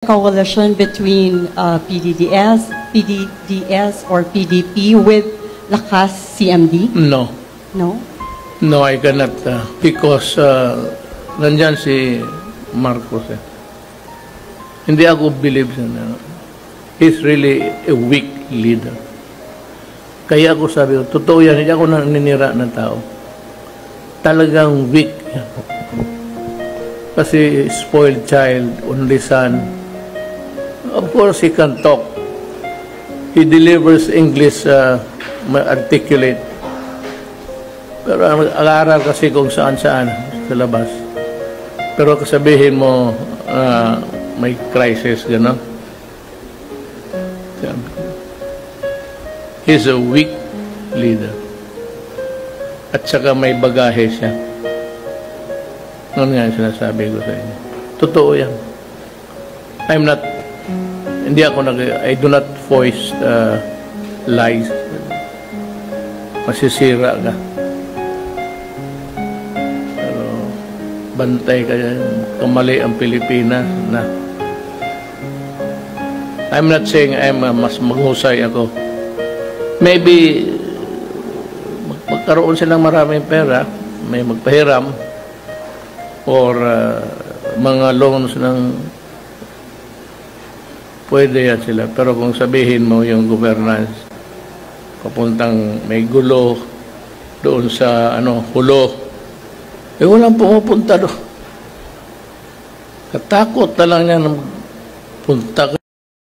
coalition between PDDS or PDP with Lakas CMD? No. No? No, I cannot. Because nandyan si Marcos. Hindi ako believe na he's really a weak leader. Kaya ako sabi ko, totoo yan, hindi ako naninira ng tao. Talagang weak yan. Kasi spoiled child, only son. Of course, he can talk. He delivers English articulate. Pero ang-aral kasi kung saan-saan sa labas. Pero kasabihin mo, may crisis, gano'n. He's a weak leader. At saka may bagahe siya. Noon nga yung sinasabi ko sa inyo. Totoo yan. I do not voice lies. Masisira ka. Pero bantay ka yan. Kamali ang Pilipinas na. I'm not saying mas maghusay ako. Maybe magkaroon silang maraming pera, may magpahiram, or mga loans ng pwede yan sila. Pero kung sabihin mo yung governance, papuntang may gulo doon sa hulo, walang pumupunta doon. Katakot na lang yan punta